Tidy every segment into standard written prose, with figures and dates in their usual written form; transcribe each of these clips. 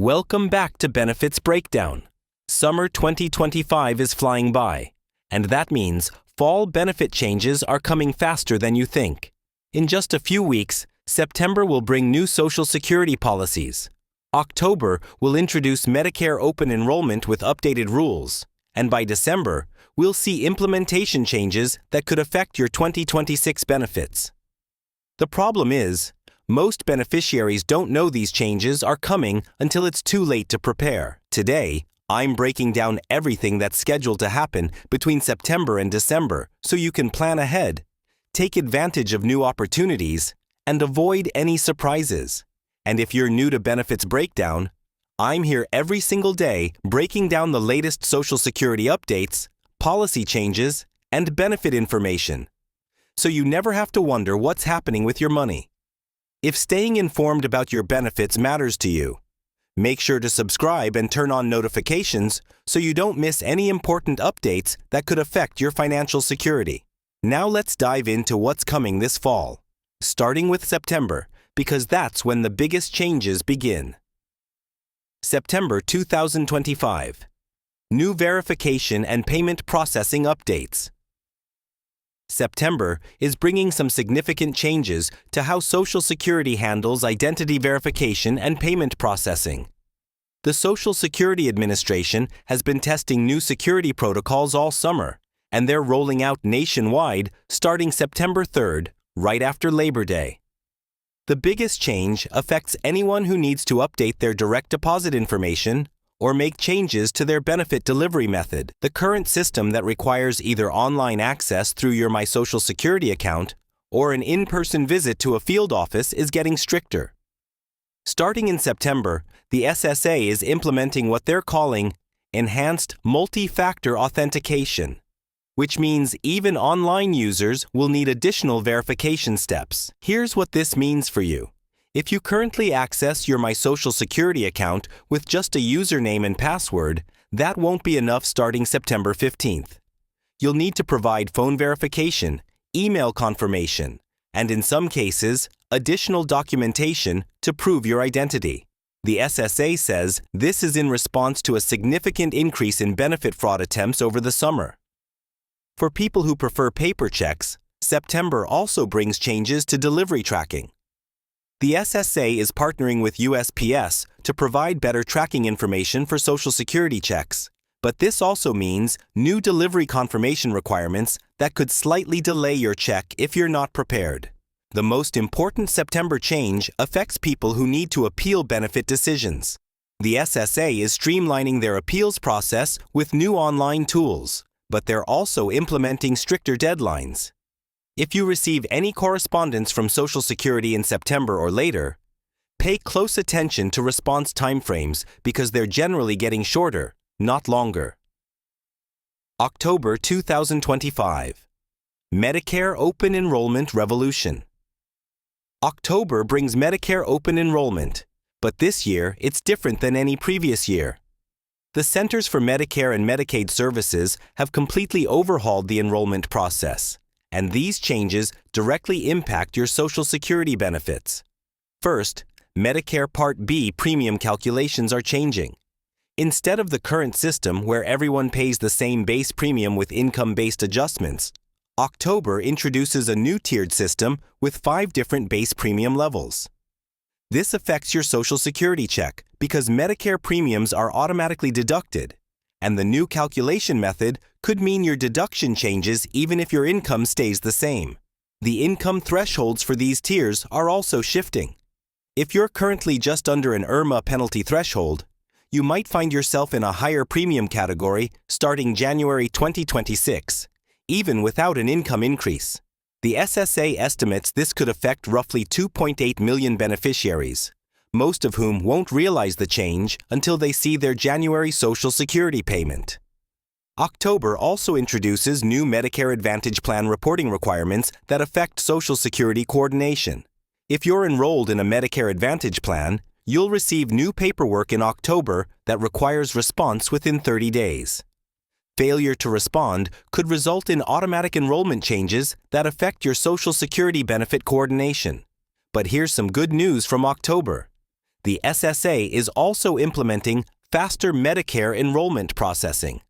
Welcome back to Benefits Breakdown. Summer 2025 is flying by, and that means fall benefit changes are coming faster than you think. In just a few weeks, September will bring new Social Security policies. October will introduce Medicare open enrollment with updated rules, and by December, we'll see implementation changes that could affect your 2026 benefits. The problem is, most beneficiaries don't know these changes are coming until it's too late to prepare. Today, I'm breaking down everything that's scheduled to happen between September and December so you can plan ahead, take advantage of new opportunities, and avoid any surprises. And if you're new to Benefits Breakdown, I'm here every single day breaking down the latest Social Security updates, policy changes, and benefit information, so you never have to wonder what's happening with your money. If staying informed about your benefits matters to you, make sure to subscribe and turn on notifications so you don't miss any important updates that could affect your financial security. Now let's dive into what's coming this fall, starting with September, because that's when the biggest changes begin. September 2025. New verification and payment processing updates. September is bringing some significant changes to how Social Security handles identity verification and payment processing. The Social Security Administration has been testing new security protocols all summer, and they're rolling out nationwide starting September 3rd, right after Labor Day. The biggest change affects anyone who needs to update their direct deposit information or make changes to their benefit delivery method. The current system that requires either online access through your My Social Security account or an in-person visit to a field office is getting stricter. Starting in September, the SSA is implementing what they're calling Enhanced Multi-Factor Authentication, which means even online users will need additional verification steps. Here's what this means for you. If you currently access your My Social Security account with just a username and password, that won't be enough starting September 15th. You'll need to provide phone verification, email confirmation, and in some cases, additional documentation to prove your identity. The SSA says this is in response to a significant increase in benefit fraud attempts over the summer. For people who prefer paper checks, September also brings changes to delivery tracking. The SSA is partnering with USPS to provide better tracking information for Social Security checks, but this also means new delivery confirmation requirements that could slightly delay your check if you're not prepared. The most important September change affects people who need to appeal benefit decisions. The SSA is streamlining their appeals process with new online tools, but they're also implementing stricter deadlines. If you receive any correspondence from Social Security in September or later, pay close attention to response timeframes because they're generally getting shorter, not longer. October 2025. Medicare Open Enrollment Revolution. October brings Medicare Open Enrollment, but this year it's different than any previous year. The Centers for Medicare and Medicaid Services have completely overhauled the enrollment process, and these changes directly impact your Social Security benefits. First, Medicare Part B premium calculations are changing. Instead of the current system where everyone pays the same base premium with income-based adjustments, October introduces a new tiered system with 5 different base premium levels. This affects your Social Security check because Medicare premiums are automatically deducted, and the new calculation method could mean your deduction changes even if your income stays the same. The income thresholds for these tiers are also shifting. If you're currently just under an IRMA penalty threshold, you might find yourself in a higher premium category starting January 2026, even without an income increase. The SSA estimates this could affect roughly 2.8 million beneficiaries, most of whom won't realize the change until they see their January Social Security payment. October also introduces new Medicare Advantage Plan reporting requirements that affect Social Security coordination. If you're enrolled in a Medicare Advantage plan, you'll receive new paperwork in October that requires response within 30 days. Failure to respond could result in automatic enrollment changes that affect your Social Security benefit coordination. But here's some good news from October. The SSA is also implementing faster Medicare enrollment processing.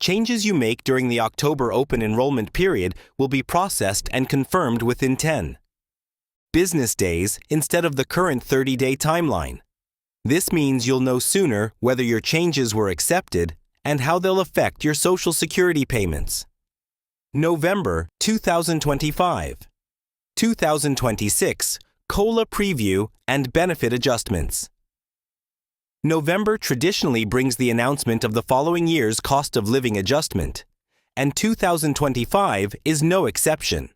Changes you make during the October open enrollment period will be processed and confirmed within 10 business days instead of the current 30-day timeline. This means you'll know sooner whether your changes were accepted and how they'll affect your Social Security payments. November 2025. 2026 COLA Preview and Benefit Adjustments. November traditionally brings the announcement of the following year's cost of living adjustment, and 2025 is no exception.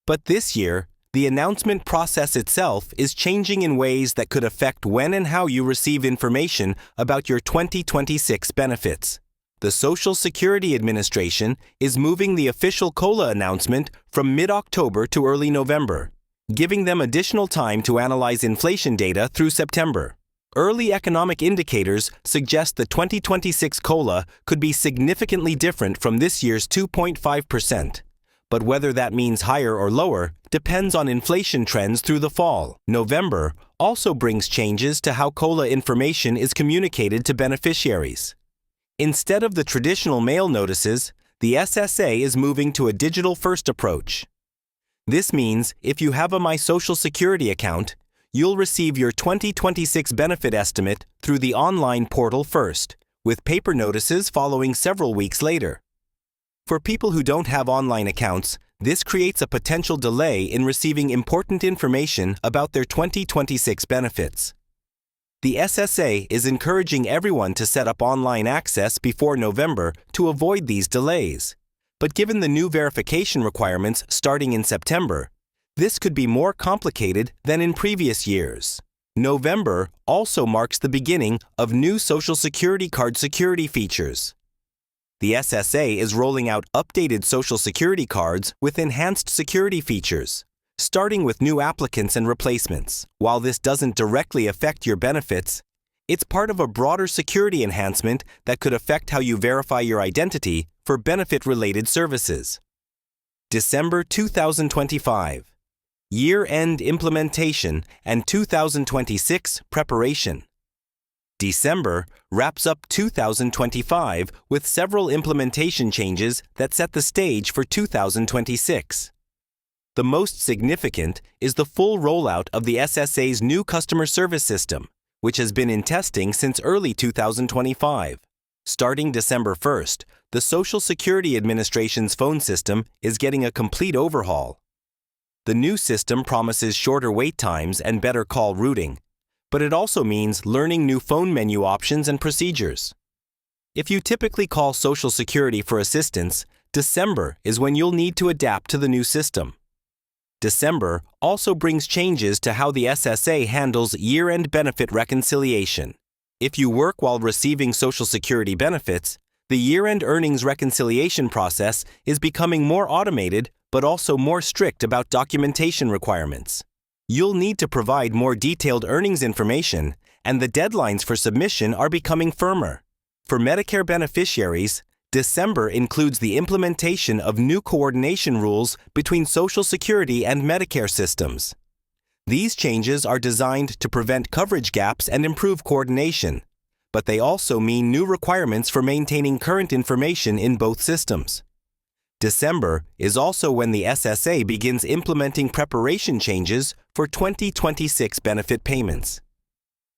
But this year, the announcement process itself is changing in ways that could affect when and how you receive information about your 2026 benefits. The Social Security Administration is moving the official COLA announcement from mid-October to early November, giving them additional time to analyze inflation data through September. Early economic indicators suggest the 2026 COLA could be significantly different from this year's 2.5%. But whether that means higher or lower depends on inflation trends through the fall. November also brings changes to how COLA information is communicated to beneficiaries. Instead of the traditional mail notices, the SSA is moving to a digital-first approach. This means if you have a My Social Security account, you'll receive your 2026 benefit estimate through the online portal first, with paper notices following several weeks later. For people who don't have online accounts, this creates a potential delay in receiving important information about their 2026 benefits. The SSA is encouraging everyone to set up online access before November to avoid these delays. But given the new verification requirements starting in September, this could be more complicated than in previous years. November also marks the beginning of new Social Security card security features. The SSA is rolling out updated Social Security cards with enhanced security features, starting with new applicants and replacements. While this doesn't directly affect your benefits, it's part of a broader security enhancement that could affect how you verify your identity for benefit-related services. December 2025. Year-end implementation and 2026 preparation. December wraps up 2025 with several implementation changes that set the stage for 2026. The most significant is the full rollout of the SSA's new customer service system, which has been in testing since early 2025. Starting December 1st, the Social Security Administration's phone system is getting a complete overhaul. The new system promises shorter wait times and better call routing, but it also means learning new phone menu options and procedures. If you typically call Social Security for assistance, December is when you'll need to adapt to the new system. December also brings changes to how the SSA handles year-end benefit reconciliation. If you work while receiving Social Security benefits, the year-end earnings reconciliation process is becoming more automated but also more strict about documentation requirements. You'll need to provide more detailed earnings information, and the deadlines for submission are becoming firmer. For Medicare beneficiaries, December includes the implementation of new coordination rules between Social Security and Medicare systems. These changes are designed to prevent coverage gaps and improve coordination, but they also mean new requirements for maintaining current information in both systems. December is also when the SSA begins implementing preparation changes for 2026 benefit payments.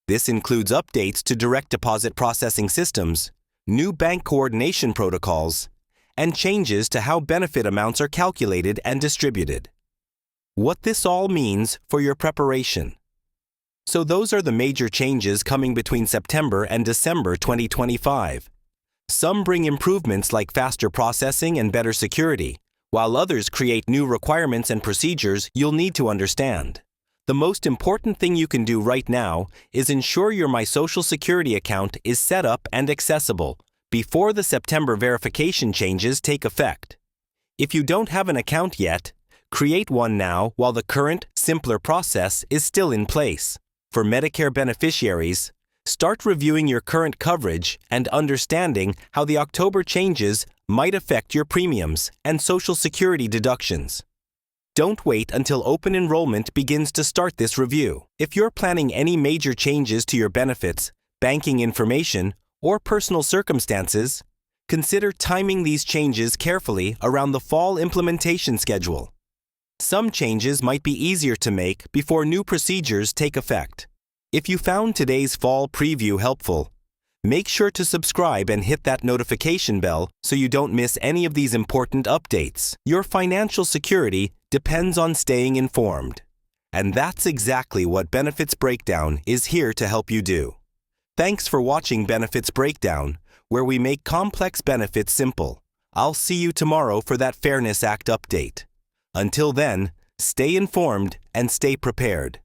This includes updates to direct deposit processing systems, new bank coordination protocols, and changes to how benefit amounts are calculated and distributed. What this all means for your preparation. So those are the major changes coming between September and December 2025. Some bring improvements like faster processing and better security, while others create new requirements and procedures you'll need to understand. The most important thing you can do right now is ensure your My Social Security account is set up and accessible before the September verification changes take effect. If you don't have an account yet, create one now while the current, simpler process is still in place. For Medicare beneficiaries, start reviewing your current coverage and understanding how the October changes might affect your premiums and Social Security deductions. Don't wait until open enrollment begins to start this review. If you're planning any major changes to your benefits, banking information, or personal circumstances, consider timing these changes carefully around the fall implementation schedule. Some changes might be easier to make before new procedures take effect. If you found today's fall preview helpful, make sure to subscribe and hit that notification bell so you don't miss any of these important updates. Your financial security depends on staying informed. And that's exactly what Benefits Breakdown is here to help you do. Thanks for watching Benefits Breakdown, where we make complex benefits simple. I'll see you tomorrow for that Fairness Act update. Until then, stay informed and stay prepared.